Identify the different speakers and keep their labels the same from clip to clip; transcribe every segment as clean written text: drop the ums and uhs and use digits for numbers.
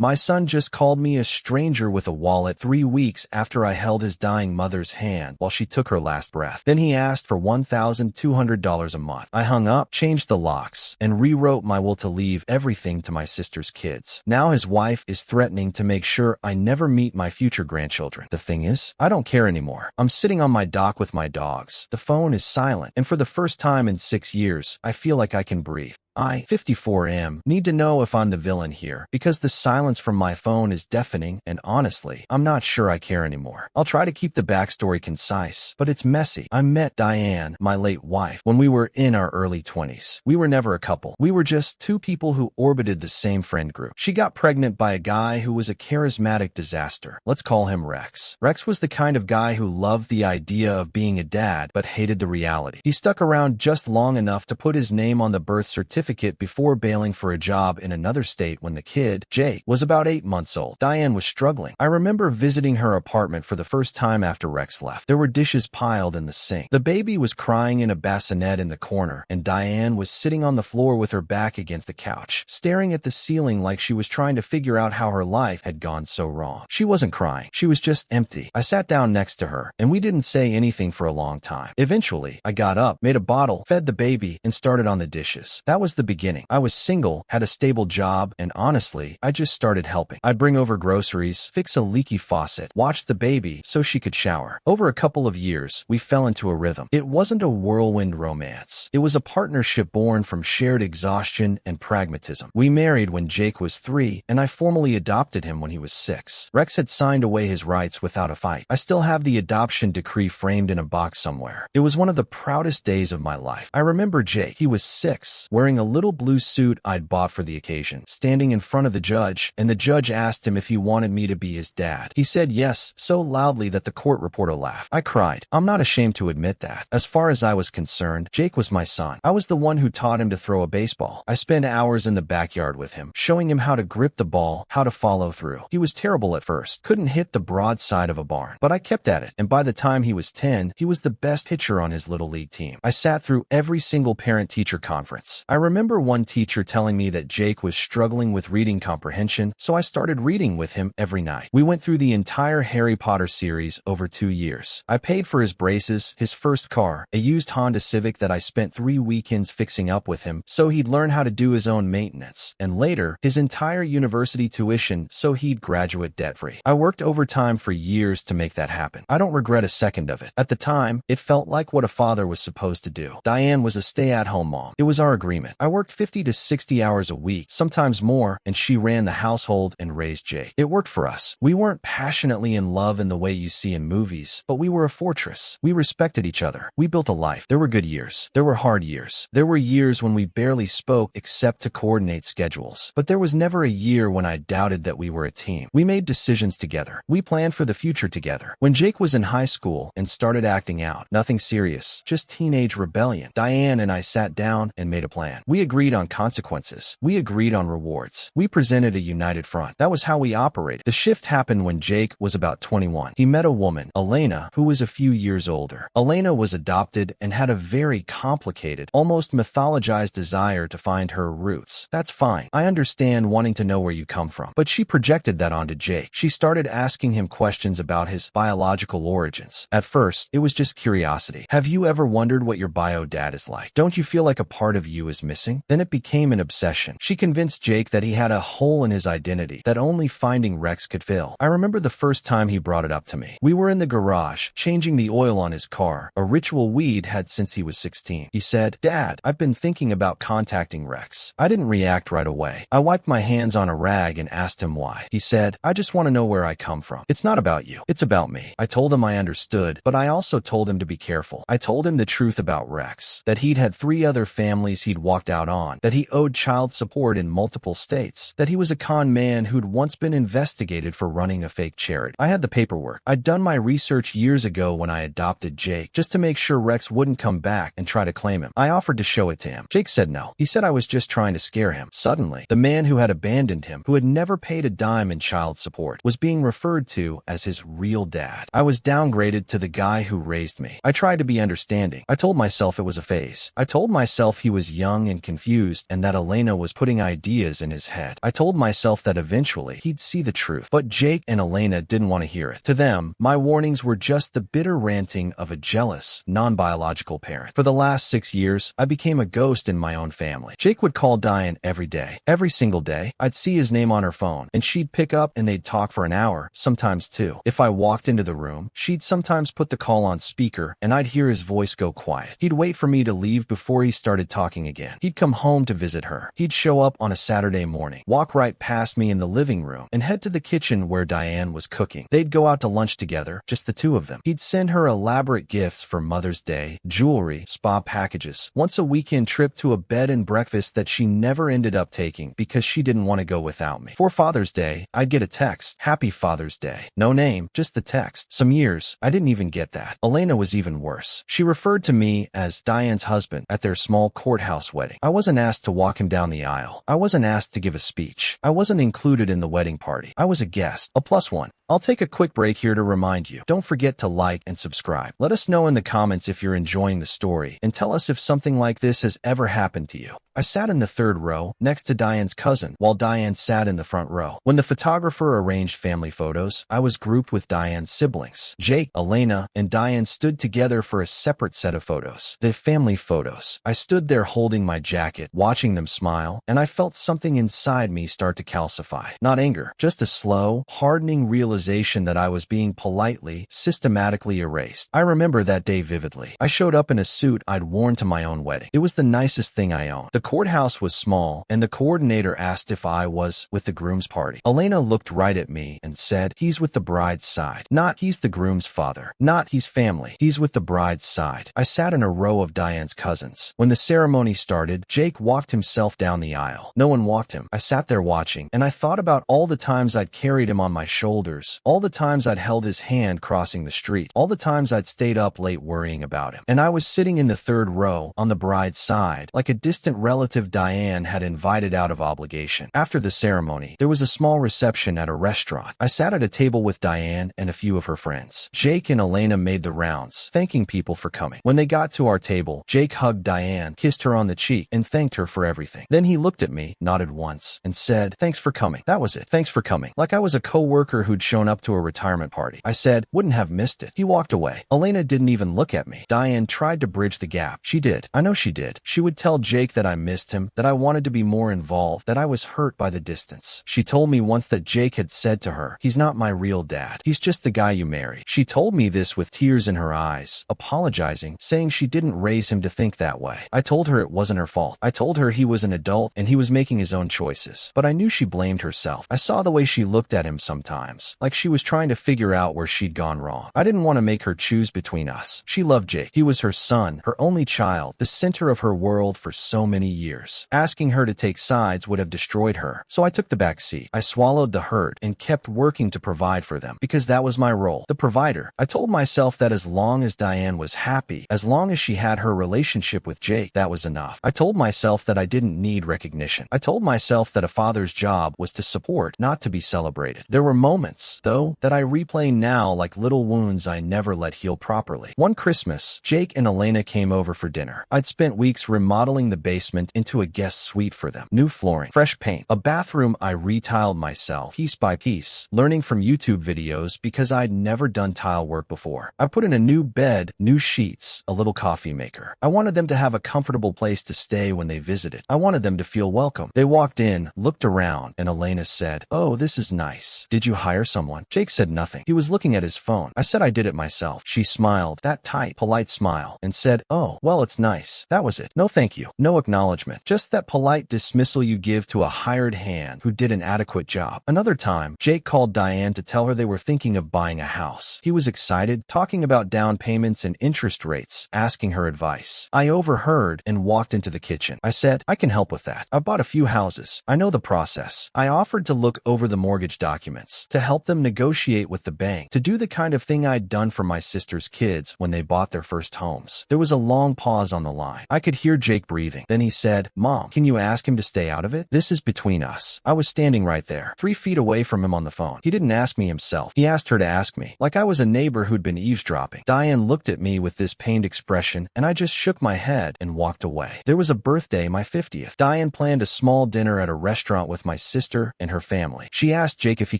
Speaker 1: My son just called me a stranger with a wallet 3 weeks after I held his dying mother's hand while she took her last breath. Then he asked for $1,200 a month. I hung up, changed the locks, and rewrote my will to leave everything to my sister's kids. Now his wife is threatening to make sure I never meet my future grandchildren. The thing is, I don't care anymore. I'm sitting on my dock with my dogs. The phone is silent, and for the first time in 6 years, I feel like I can breathe. I, 54M, need to know if I'm the villain here, because the silence from my phone is deafening, and honestly, I'm not sure I care anymore. I'll try to keep the backstory concise, but it's messy. I met Diane, my late wife, when we were in our early 20s. We were never a couple. We were just two people who orbited the same friend group. She got pregnant by a guy who was a charismatic disaster. Let's call him Rex. Rex was the kind of guy who loved the idea of being a dad, but hated the reality. He stuck around just long enough to put his name on the birth certificate before bailing for a job in another state when the kid, Jake, was about 8 months old. Diane was struggling. I remember visiting her apartment for the first time after Rex left. There were dishes piled in the sink. The baby was crying in a bassinet in the corner, and Diane was sitting on the floor with her back against the couch, staring at the ceiling like she was trying to figure out how her life had gone so wrong. She wasn't crying. She was just empty. I sat down next to her, and we didn't say anything for a long time. Eventually, I got up, made a bottle, fed the baby, and started on the dishes. That was the beginning. I was single, had a stable job, and honestly, I just started helping. I'd bring over groceries, fix a leaky faucet, watch the baby so she could shower. Over a couple of years, we fell into a rhythm. It wasn't a whirlwind romance. It was a partnership born from shared exhaustion and pragmatism. We married when Jake was 3, and I formally adopted him when he was 6. Rex had signed away his rights without a fight. I still have the adoption decree framed in a box somewhere. It was one of the proudest days of my life. I remember Jake. He was 6, wearing a little blue suit I'd bought for the occasion, standing in front of the judge, and the judge asked him if he wanted me to be his dad. He said yes, so loudly that the court reporter laughed. I cried. I'm not ashamed to admit that. As far as I was concerned, Jake was my son. I was the one who taught him to throw a baseball. I spent hours in the backyard with him, showing him how to grip the ball, how to follow through. He was terrible at first, couldn't hit the broad side of a barn, but I kept at it, and by the time he was 10, he was the best pitcher on his little league team. I sat through every single parent-teacher conference. I remember one teacher telling me that Jake was struggling with reading comprehension, so I started reading with him every night. We went through the entire Harry Potter series over 2 years. I paid for his braces, his first car, a used Honda Civic that I spent 3 weekends fixing up with him so he'd learn how to do his own maintenance, and later, his entire university tuition so he'd graduate debt-free. I worked overtime for years to make that happen. I don't regret a second of it. At the time, it felt like what a father was supposed to do. Diane was a stay-at-home mom. It was our agreement. I worked 50 to 60 hours a week, sometimes more, and she ran the household and raised Jake. It worked for us. We weren't passionately in love in the way you see in movies, but we were a fortress. We respected each other. We built a life. There were good years. There were hard years. There were years when we barely spoke except to coordinate schedules. But there was never a year when I doubted that we were a team. We made decisions together. We planned for the future together. When Jake was in high school and started acting out, nothing serious, just teenage rebellion, Diane and I sat down and made a plan. We agreed on consequences. We agreed on rewards. We presented a united front. That was how we operated. The shift happened when Jake was about 21. He met a woman, Elena, who was a few years older. Elena was adopted and had a very complicated, almost mythologized desire to find her roots. That's fine. I understand wanting to know where you come from. But she projected that onto Jake. She started asking him questions about his biological origins. At first, it was just curiosity. Have you ever wondered what your bio dad is like? Don't you feel like a part of you is missing? Then it became an obsession. She convinced Jake that he had a hole in his identity that only finding Rex could fill. I remember the first time he brought it up to me. We were in the garage, changing the oil on his car, a ritual we'd had since he was 16. He said, "Dad, I've been thinking about contacting Rex." I didn't react right away. I wiped my hands on a rag and asked him why. He said, "I just want to know where I come from. It's not about you. It's about me." I told him I understood, but I also told him to be careful. I told him the truth about Rex, that he'd had 3 other families he'd walked out on, that he owed child support in multiple states, that he was a con man who'd once been investigated for running a fake charity. I had the paperwork. I'd done my research years ago when I adopted Jake, just to make sure Rex wouldn't come back and try to claim him. I offered to show it to him. Jake said no. He said I was just trying to scare him. Suddenly, the man who had abandoned him, who had never paid a dime in child support, was being referred to as his real dad. I was downgraded to the guy who raised me. I tried to be understanding. I told myself it was a phase. I told myself he was young and confused and that Elena was putting ideas in his head. I told myself that eventually he'd see the truth, but Jake and Elena didn't want to hear it. To them, my warnings were just the bitter ranting of a jealous, non-biological parent. For the last 6 years, I became a ghost in my own family. Jake would call Diane every day. Every single day, I'd see his name on her phone, and she'd pick up and they'd talk for an hour, sometimes two. If I walked into the room, she'd sometimes put the call on speaker, and I'd hear his voice go quiet. He'd wait for me to leave before he started talking again. He'd come home to visit her. He'd show up on a Saturday morning, walk right past me in the living room, and head to the kitchen where Diane was cooking. They'd go out to lunch together, just the two of them. He'd send her elaborate gifts for Mother's Day, jewelry, spa packages, once a weekend trip to a bed and breakfast that she never ended up taking because she didn't want to go without me. For Father's Day, I'd get a text, "Happy Father's Day." No name, just the text. Some years, I didn't even get that. Elena was even worse. She referred to me as Diane's husband at their small courthouse wedding. I wasn't asked to walk him down the aisle. I wasn't asked to give a speech. I wasn't included in the wedding party. I was a guest, a +1. I'll take a quick break here to remind you, don't forget to like and subscribe. Let us know in the comments if you're enjoying the story, and tell us if something like this has ever happened to you. I sat in the third row, next to Diane's cousin, while Diane sat in the front row. When the photographer arranged family photos, I was grouped with Diane's siblings. Jake, Elena, and Diane stood together for a separate set of photos, the family photos. I stood there holding my jacket, watching them smile, and I felt something inside me start to calcify. Not anger, just a slow, hardening realization that I was being politely, systematically erased. I remember that day vividly. I showed up in a suit I'd worn to my own wedding. It was the nicest thing I owned. The courthouse was small, and the coordinator asked if I was with the groom's party. Elena looked right at me and said, "He's with the bride's side. Not he's the groom's father. Not he's family. He's with the bride's side." I sat in a row of Diane's cousins. When the ceremony started, Jake walked himself down the aisle. No one walked him. I sat there watching, and I thought about all the times I'd carried him on my shoulders, all the times I'd held his hand crossing the street, all the times I'd stayed up late worrying about him. And I was sitting in the third row, on the bride's side, like a distant relative Diane had invited out of obligation. After the ceremony, there was a small reception at a restaurant. I sat at a table with Diane and a few of her friends. Jake and Elena made the rounds, thanking people for coming. When they got to our table, Jake hugged Diane, kissed her on the cheek, and thanked her for everything. Then he looked at me, nodded once, and said, "Thanks for coming." That was it. Thanks for coming. Like I was a co-worker who'd shown up to a retirement party. I said, "Wouldn't have missed it." He walked away. Elena didn't even look at me. Diane tried to bridge the gap. She did. I know she did. She would tell Jake that I missed him, that I wanted to be more involved, that I was hurt by the distance. She told me once that Jake had said to her, "He's not my real dad. He's just the guy you married." She told me this with tears in her eyes, apologizing, saying she didn't raise him to think that way. I told her it wasn't her fault. I told her he was an adult and he was making his own choices. But I knew she blamed herself. I saw the way she looked at him sometimes, like she was trying to figure out where she'd gone wrong. I didn't want to make her choose between us. She loved Jake. He was her son, her only child, the center of her world for so many years. Asking her to take sides would have destroyed her, so I took the back seat. I swallowed the hurt and kept working to provide for them, because that was my role, the provider. I told myself that as long as Diane was happy, as long as she had her relationship with Jake, that was enough. I told myself that I didn't need recognition. I told myself that a father's job was to support, not to be celebrated. There were moments, though, that I replay now like little wounds I never let heal properly. One Christmas, Jake and Elena came over for dinner. I'd spent weeks remodeling the basement into a guest suite for them. New flooring, fresh paint, a bathroom I retiled myself, piece by piece, learning from YouTube videos because I'd never done tile work before. I put in a new bed, new sheets, a little coffee maker. I wanted them to have a comfortable place to stay when they visited. I wanted them to feel welcome. They walked in, looked around, and Elena said, "Oh, this is nice. Did you hire someone?" Jake said nothing. He was looking at his phone. I said I did it myself. She smiled, that tight, polite smile, and said, "Oh, well, it's nice." That was it. No thank you. No acknowledgement. Just that polite dismissal you give to a hired hand who did an adequate job. Another time, Jake called Diane to tell her they were thinking of buying a house. He was excited, talking about down payments and interest rates, asking her advice. I overheard and walked into the kitchen. I said, "I can help with that. I've bought a few houses. I know the process." I offered to look over the mortgage documents, to help them them negotiate with the bank to do the kind of thing I'd done for my sister's kids when they bought their first homes. There was a long pause on the line. I could hear Jake breathing. Then he said, "Mom, can you ask him to stay out of it? This is between us." I was standing right there, 3 feet away from him on the phone. He didn't ask me himself. He asked her to ask me, like I was a neighbor who'd been eavesdropping. Diane looked at me with this pained expression, and I just shook my head and walked away. There was a birthday, my 50th. Diane planned a small dinner at a restaurant with my sister and her family. She asked Jake if he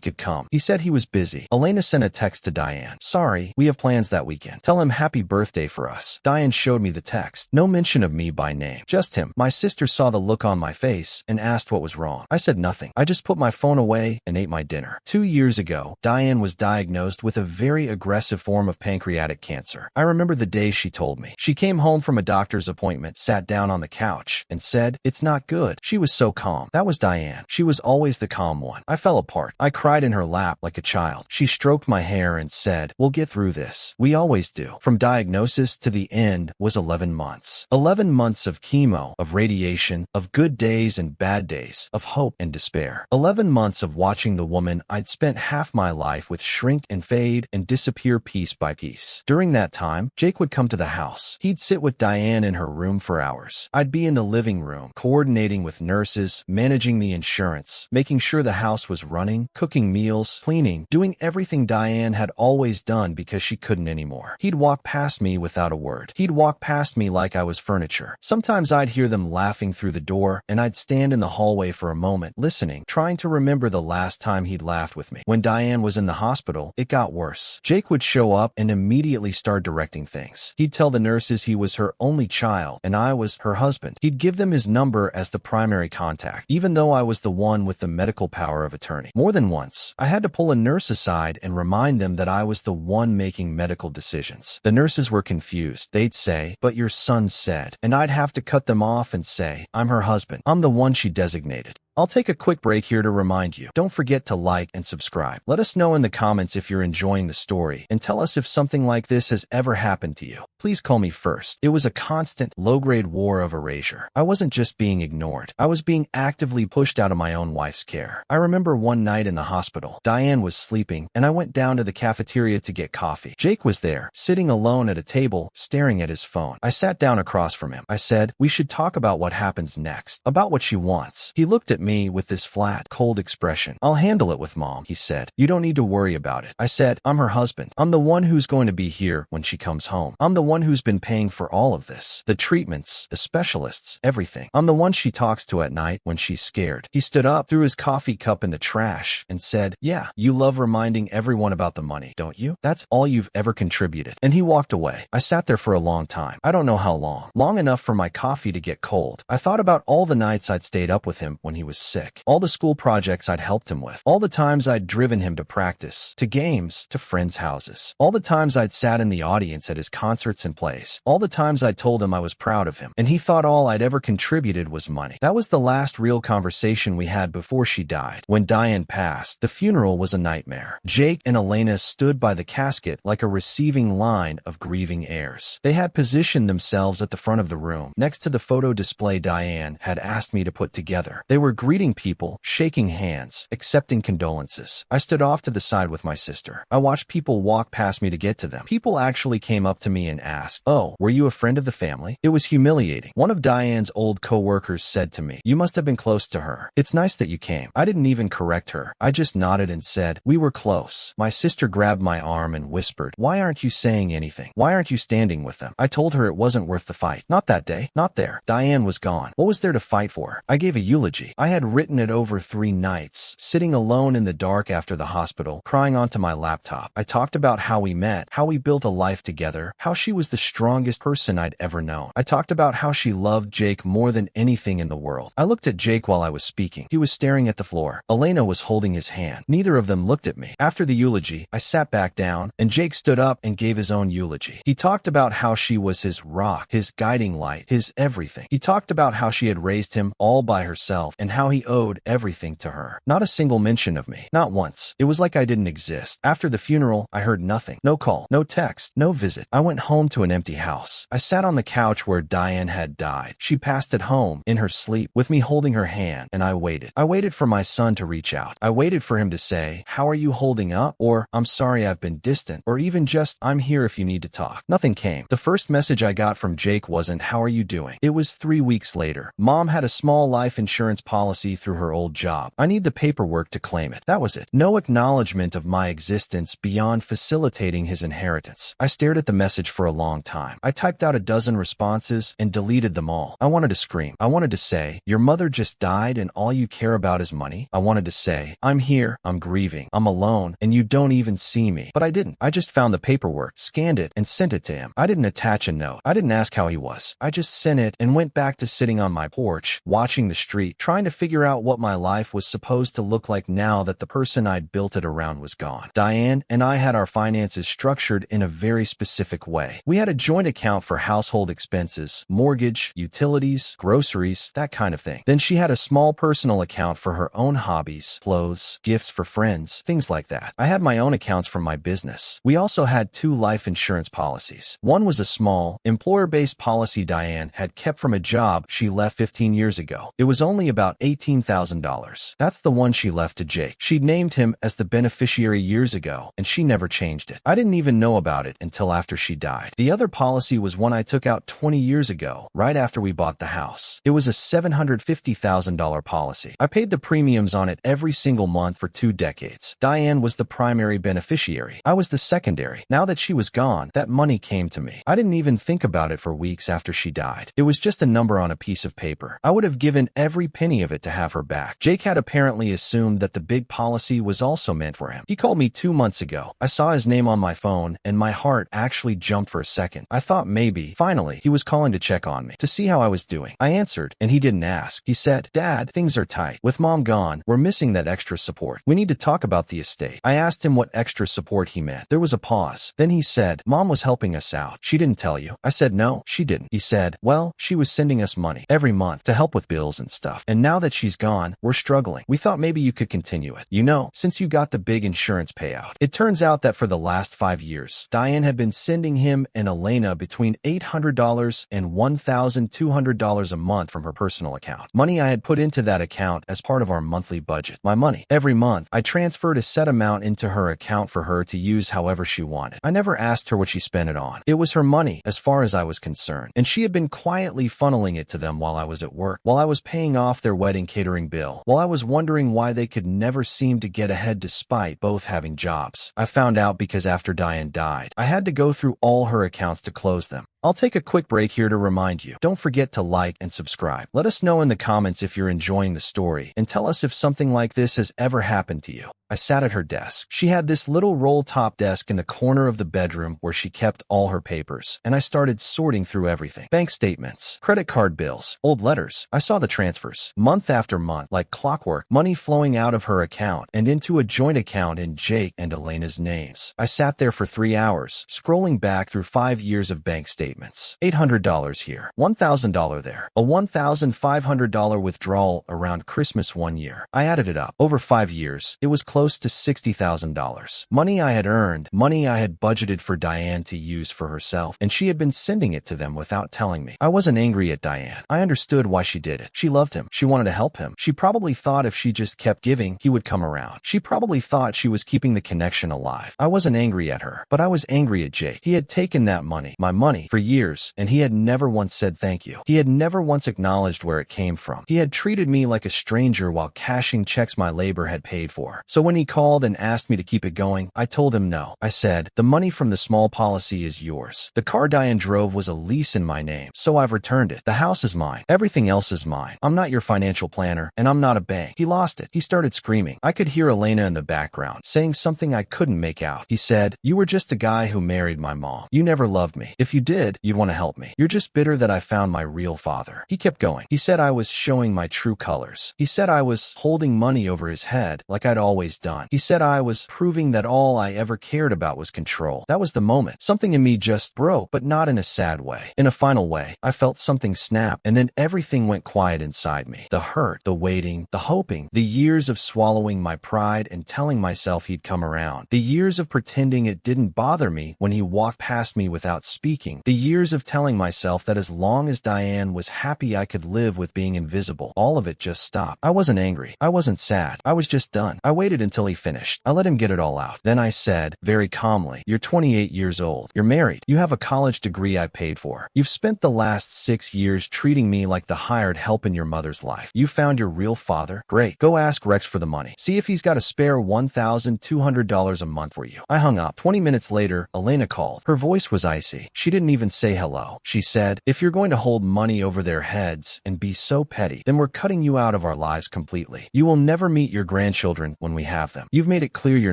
Speaker 1: could come. He said he was busy. Elena sent a text to Diane. "Sorry, we have plans that weekend. Tell him happy birthday for us." Diane showed me the text. No mention of me by name. Just him. My sister saw the look on my face and asked what was wrong. I said nothing. I just put my phone away and ate my dinner. 2 years ago, Diane was diagnosed with a very aggressive form of pancreatic cancer. I remember the day she told me. She came home from a doctor's appointment, sat down on the couch, and said, "It's not good." She was so calm. That was Diane. She was always the calm one. I fell apart. I cried in her lap like a child. She stroked my hair and said, "We'll get through this. We always do." From diagnosis to the end was 11 months. 11 months of chemo, of radiation, of good days and bad days, of hope and despair. 11 months of watching the woman I'd spent half my life with shrink and fade and disappear piece by piece. During that time, Jake would come to the house. He'd sit with Diane in her room for hours. I'd be in the living room, coordinating with nurses, managing the insurance, making sure the house was running, cooking meals, cleaning, doing everything Diane had always done because she couldn't anymore. He'd walk past me without a word. He'd walk past me like I was furniture. Sometimes I'd hear them laughing through the door, and I'd stand in the hallway for a moment, listening, trying to remember the last time he'd laughed with me. When Diane was in the hospital, it got worse. Jake would show up and immediately start directing things. He'd tell the nurses he was her only child, and I was her husband. He'd give them his number as the primary contact, even though I was the one with the medical power of attorney. More than once, I had to pull a nurse aside and remind them that I was the one making medical decisions. The nurses were confused. They'd say, "But your son said," and I'd have to cut them off and say, "I'm her husband. I'm the one she designated." I'll take a quick break here to remind you, don't forget to like and subscribe. Let us know in the comments if you're enjoying the story, and tell us if something like this has ever happened to you. Please call me first. It was a constant, low-grade war of erasure. I wasn't just being ignored. I was being actively pushed out of my own wife's care. I remember one night in the hospital. Diane was sleeping, and I went down to the cafeteria to get coffee. Jake was there, sitting alone at a table, staring at his phone. I sat down across from him. I said, "We should talk about what happens next, about what she wants." He looked at me with this flat, cold expression. "I'll handle it with Mom," he said. "You don't need to worry about it." I said, "I'm her husband. I'm the one who's going to be here when she comes home. I'm the one who's been paying for all of this. The treatments, the specialists, everything. I'm the one she talks to at night when she's scared." He stood up, threw his coffee cup in the trash, and said, "Yeah, you love reminding everyone about the money, don't you? That's all you've ever contributed." And he walked away. I sat there for a long time. I don't know how long. Long enough for my coffee to get cold. I thought about all the nights I'd stayed up with him when he was sick. All the school projects I'd helped him with. All the times I'd driven him to practice, to games, to friends' houses. All the times I'd sat in the audience at his concerts and plays. All the times I'd told him I was proud of him. And he thought all I'd ever contributed was money. That was the last real conversation we had before she died. When Diane passed, the funeral was a nightmare. Jake and Elena stood by the casket like a receiving line of grieving heirs. They had positioned themselves at the front of the room, next to the photo display Diane had asked me to put together. They were greeting people, shaking hands, accepting condolences. I stood off to the side with my sister. I watched people walk past me to get to them. People actually came up to me and asked, "Oh, were you a friend of the family?" It was humiliating. One of Diane's old co-workers said to me, "You must have been close to her. It's nice that you came." I didn't even correct her. I just nodded and said, "We were close." My sister grabbed my arm and whispered, "Why aren't you saying anything? Why aren't you standing with them?" I told her it wasn't worth the fight. Not that day. Not there. Diane was gone. What was there to fight for? I gave a eulogy. I had written it over 3 nights, sitting alone in the dark after the hospital, crying onto my laptop. I talked about how we met, how we built a life together, how she was the strongest person I'd ever known. I talked about how she loved Jake more than anything in the world. I looked at Jake while I was speaking. He was staring at the floor. Elena was holding his hand. Neither of them looked at me. After the eulogy, I sat back down, and Jake stood up and gave his own eulogy. He talked about how she was his rock, his guiding light, his everything. He talked about how she had raised him all by herself, and how how he owed everything to her. Not a single mention of me. Not once. It was like I didn't exist. After the funeral, I heard nothing. No call, no text, no visit. I went home to an empty house. I sat on the couch where Diane had died. She passed at home, in her sleep, with me holding her hand, and I waited. I waited for my son to reach out. I waited for him to say, "How are you holding up?" or "I'm sorry I've been distant," or even just, "I'm here if you need to talk." Nothing came. The first message I got from Jake wasn't, "How are you doing?" It was 3 weeks later. Mom had a small life insurance policy through her old job. I need the paperwork to claim it. That was it. No acknowledgement of my existence beyond facilitating his inheritance. I stared at the message for a long time. I typed out a dozen responses and deleted them all. I wanted to scream. I wanted to say, "Your mother just died and all you care about is money?" I wanted to say, "I'm here, I'm grieving, I'm alone, and you don't even see me." But I didn't. I just found the paperwork, scanned it, and sent it to him. I didn't attach a note. I didn't ask how he was. I just sent it and went back to sitting on my porch, watching the street, trying to figure out what my life was supposed to look like now that the person I'd built it around was gone. Diane and I had our finances structured in a very specific way. We had a joint account for household expenses, mortgage, utilities, groceries, that kind of thing. Then she had a small personal account for her own hobbies, clothes, gifts for friends, things like that. I had my own accounts from my business. We also had 2 life insurance policies. One was a small, employer-based policy Diane had kept from a job she left 15 years ago. It was only about $18,000. That's the one she left to Jake. She'd named him as the beneficiary years ago, and she never changed it. I didn't even know about it until after she died. The other policy was one I took out 20 years ago, right after we bought the house. It was a $750,000 policy. I paid the premiums on it every single month for 2 decades. Diane was the primary beneficiary. I was the secondary. Now that she was gone, that money came to me. I didn't even think about it for weeks after she died. It was just a number on a piece of paper. I would have given every penny of it to have her back. Jake had apparently assumed that the big policy was also meant for him. He called me 2 months ago. I saw his name on my phone, and my heart actually jumped for a second. I thought maybe, finally, he was calling to check on me, to see how I was doing. I answered, and he didn't ask. He said, "Dad, things are tight. With Mom gone, we're missing that extra support. We need to talk about the estate." I asked him what extra support he meant. There was a pause. Then he said, "Mom was helping us out. She didn't tell you." I said, "No, she didn't." He said, "Well, she was sending us money every month to help with bills and stuff. And now that she's gone, we're struggling. We thought maybe you could continue it. You know, since you got the big insurance payout." It turns out that for the last 5 years, Diane had been sending him and Elena between $800 and $1,200 a month from her personal account. Money I had put into that account as part of our monthly budget. My money. Every month, I transferred a set amount into her account for her to use however she wanted. I never asked her what she spent it on. It was her money, as far as I was concerned, and she had been quietly funneling it to them while I was at work, while I was paying off their wedding catering bill, while I was wondering why they could never seem to get ahead despite both having jobs. I found out because after Diane died, I had to go through all her accounts to close them. I'll take a quick break here to remind you, don't forget to like and subscribe. Let us know in the comments if you're enjoying the story, and tell us if something like this has ever happened to you. I sat at her desk. She had this little roll-top desk in the corner of the bedroom where she kept all her papers, and I started sorting through everything. Bank statements, credit card bills, old letters. I saw the transfers, month after month, like clockwork, money flowing out of her account and into a joint account in Jake and Elena's names. I sat there for 3 hours, scrolling back through 5 years of bank statements. $800 here, $1,000 there, a $1,500 withdrawal around Christmas one year. I added it up. Over 5 years, it was close to $60,000. Money I had earned, money I had budgeted for Diane to use for herself, and she had been sending it to them without telling me. I wasn't angry at Diane. I understood why she did it. She loved him. She wanted to help him. She probably thought if she just kept giving, he would come around. She probably thought she was keeping the connection alive. I wasn't angry at her, but I was angry at Jake. He had taken that money, my money, for years, and he had never once said thank you. He had never once acknowledged where it came from. He had treated me like a stranger while cashing checks my labor had paid for. So when he called and asked me to keep it going, I told him no. I said, "The money from the small policy is yours. The car Diane drove was a lease in my name, so I've returned it. The house is mine. Everything else is mine. I'm not your financial planner, and I'm not a bank." He lost it. He started screaming. I could hear Elena in the background, saying something I couldn't make out. He said, "You were just a guy who married my mom. You never loved me. If you did, said, "You'd want to help me. You're just bitter that I found my real father." He kept going. He said I was showing my true colors. He said I was holding money over his head like I'd always done. He said I was proving that all I ever cared about was control. That was the moment. Something in me just broke, but not in a sad way. In a final way, I felt something snap, and then everything went quiet inside me. The hurt, the waiting, the hoping, the years of swallowing my pride and telling myself he'd come around. The years of pretending it didn't bother me when he walked past me without speaking. The years of telling myself that as long as Diane was happy I could live with being invisible. All of it just stopped. I wasn't angry. I wasn't sad. I was just done. I waited until he finished. I let him get it all out. Then I said, very calmly, "You're 28 years old. You're married. You have a college degree I paid for. You've spent the last 6 years treating me like the hired help in your mother's life. You found your real father? Great. Go ask Rex for the money. See if he's got a spare $1,200 a month for you." I hung up. 20 minutes later, Elena called. Her voice was icy. She didn't even say hello. She said, "If you're going to hold money over their heads and be so petty, then we're cutting you out of our lives completely. You will never meet your grandchildren when we have them. You've made it clear you're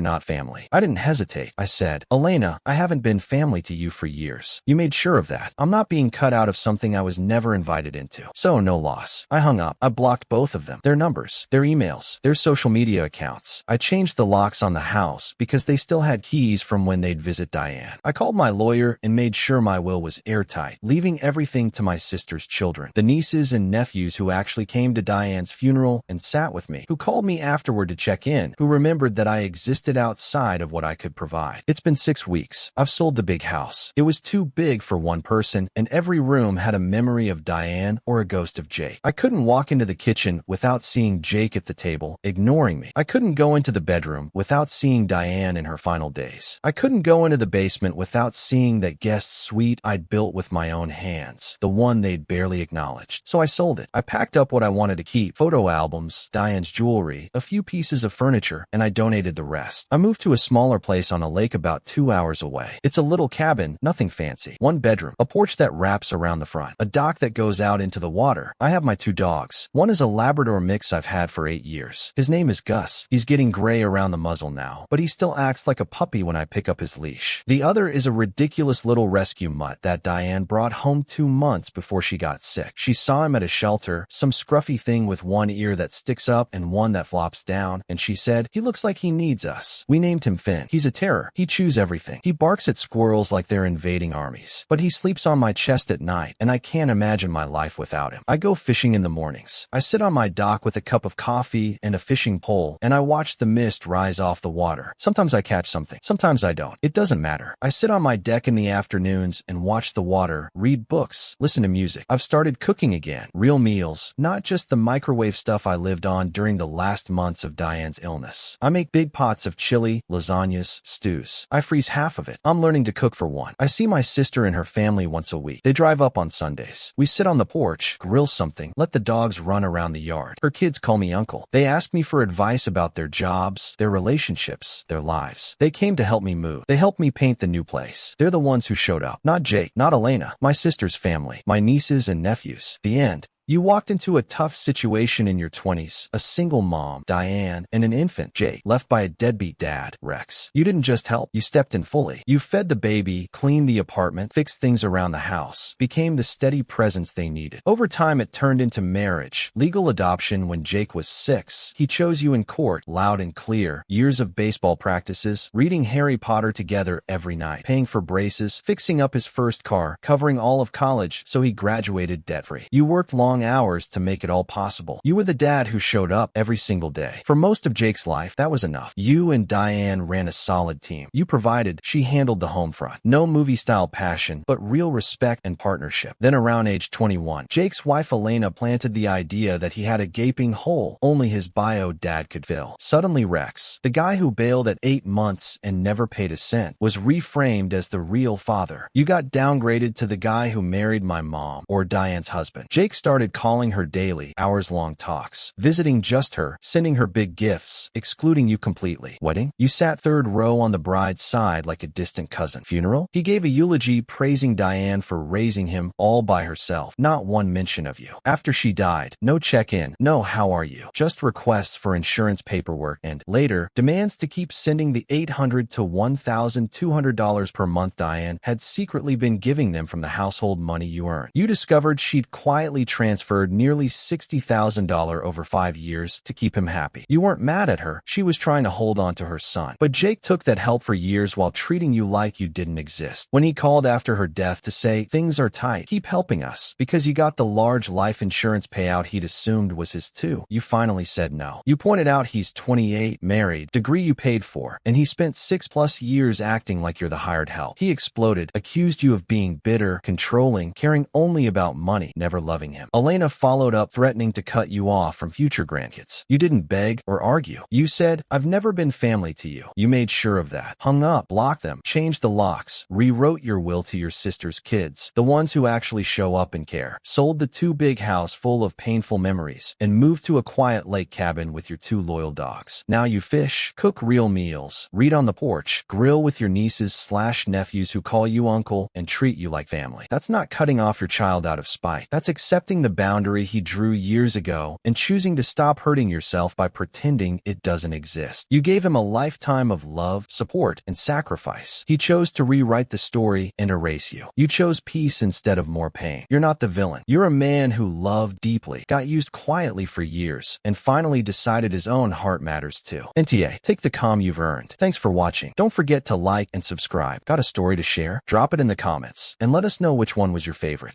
Speaker 1: not family." I didn't hesitate. I said, "Elena, I haven't been family to you for years. You made sure of that. I'm not being cut out of something I was never invited into. So no loss." I hung up. I blocked both of them, their numbers, their emails, their social media accounts. I changed the locks on the house because they still had keys from when they'd visit Diane. I called my lawyer and made sure my will was airtight, leaving everything to my sister's children, the nieces and nephews who actually came to Diane's funeral and sat with me, who called me afterward to check in, who remembered that I existed outside of what I could provide. It's been 6 weeks. I've sold the big house. It was too big for one person, and every room had a memory of Diane or a ghost of Jake. I couldn't walk into the kitchen without seeing Jake at the table, ignoring me. I couldn't go into the bedroom without seeing Diane in her final days. I couldn't go into the basement without seeing that guest suite I'd built with my own hands, the one they'd barely acknowledged. So I sold it. I packed up what I wanted to keep, photo albums, Diane's jewelry, a few pieces of furniture, and I donated the rest. I moved to a smaller place on a lake about 2 hours away. It's a little cabin, nothing fancy. 1 bedroom, a porch that wraps around the front, a dock that goes out into the water. I have my 2 dogs. One is a Labrador mix I've had for 8 years. His name is Gus. He's getting gray around the muzzle now, but he still acts like a puppy when I pick up his leash. The other is a ridiculous little rescue mutt that Diane brought home 2 months before she got sick. She saw him at a shelter, some scruffy thing with one ear that sticks up and one that flops down, and she said, "He looks like he needs us." We named him Finn. He's a terror. He chews everything. He barks at squirrels like they're invading armies. But he sleeps on my chest at night, and I can't imagine my life without him. I go fishing in the mornings. I sit on my dock with a cup of coffee and a fishing pole, and I watch the mist rise off the water. Sometimes I catch something. Sometimes I don't. It doesn't matter. I sit on my deck in the afternoons and watch the water, read books, listen to music. I've started cooking again. Real meals, not just the microwave stuff I lived on during the last months of Diane's illness. I make big pots of chili, lasagnas, stews. I freeze half of it. I'm learning to cook for one. I see my sister and her family once a week. They drive up on Sundays. We sit on the porch, grill something, let the dogs run around the yard. Her kids call me uncle. They ask me for advice about their jobs, their relationships, their lives. They came to help me move. They helped me paint the new place. They're the ones who showed up. Not Jake, not Elena, my sister's family, my nieces and nephews. The end. You walked into a tough situation in your 20s, a single mom, Diane, and an infant, Jake, left by a deadbeat dad, Rex. You didn't just help, you stepped in fully. You fed the baby, cleaned the apartment, fixed things around the house, became the steady presence they needed. Over time, it turned into marriage, legal adoption when Jake was 6. He chose you in court, loud and clear, years of baseball practices, reading Harry Potter together every night, paying for braces, fixing up his first car, covering all of college so he graduated debt-free. You worked long hours to make it all possible. You were the dad who showed up every single day. For most of Jake's life, that was enough. You and Diane ran a solid team. You provided, she handled the home front. No movie-style passion, but real respect and partnership. Then around age 21, Jake's wife Elena planted the idea that he had a gaping hole only his bio dad could fill. Suddenly Rex, the guy who bailed at 8 months and never paid a cent, was reframed as the real father. You got downgraded to the guy who married my mom, or Diane's husband. Jake started started calling her daily, hours-long talks, visiting just her, sending her big gifts, excluding you completely. Wedding? You sat third row on the bride's side like a distant cousin. Funeral? He gave a eulogy praising Diane for raising him all by herself. Not one mention of you. After she died, no check-in, no how are you, just requests for insurance paperwork and, later, demands to keep sending the $800 to $1,200 per month Diane had secretly been giving them from the household money you earned. You discovered she'd quietly transferred nearly $60,000 over 5 years to keep him happy. You weren't mad at her. She was trying to hold on to her son. But Jake took that help for years while treating you like you didn't exist. When he called after her death to say, things are tight, keep helping us, because you got the large life insurance payout he'd assumed was his too, you finally said no. You pointed out he's 28, married, degree you paid for, and he spent 6+ years acting like you're the hired help. He exploded, accused you of being bitter, controlling, caring only about money, never loving him. Elena followed up, threatening to cut you off from future grandkids. You didn't beg or argue. You said, I've never been family to you. You made sure of that. Hung up, blocked them, changed the locks, rewrote your will to your sister's kids, the ones who actually show up and care, sold the too-big house full of painful memories, and moved to a quiet lake cabin with your 2 loyal dogs. Now you fish, cook real meals, read on the porch, grill with your nieces/nephews who call you uncle and treat you like family. That's not cutting off your child out of spite. That's accepting the boundary he drew years ago and choosing to stop hurting yourself by pretending it doesn't exist. You gave him a lifetime of love, support, and sacrifice. He chose to rewrite the story and erase you. You chose peace instead of more pain. You're not the villain. You're a man who loved deeply, got used quietly for years, and finally decided his own heart matters too. NTA, take the calm you've earned. Thanks for watching. Don't forget to like and subscribe. Got a story to share? Drop it in the comments and let us know which one was your favorite.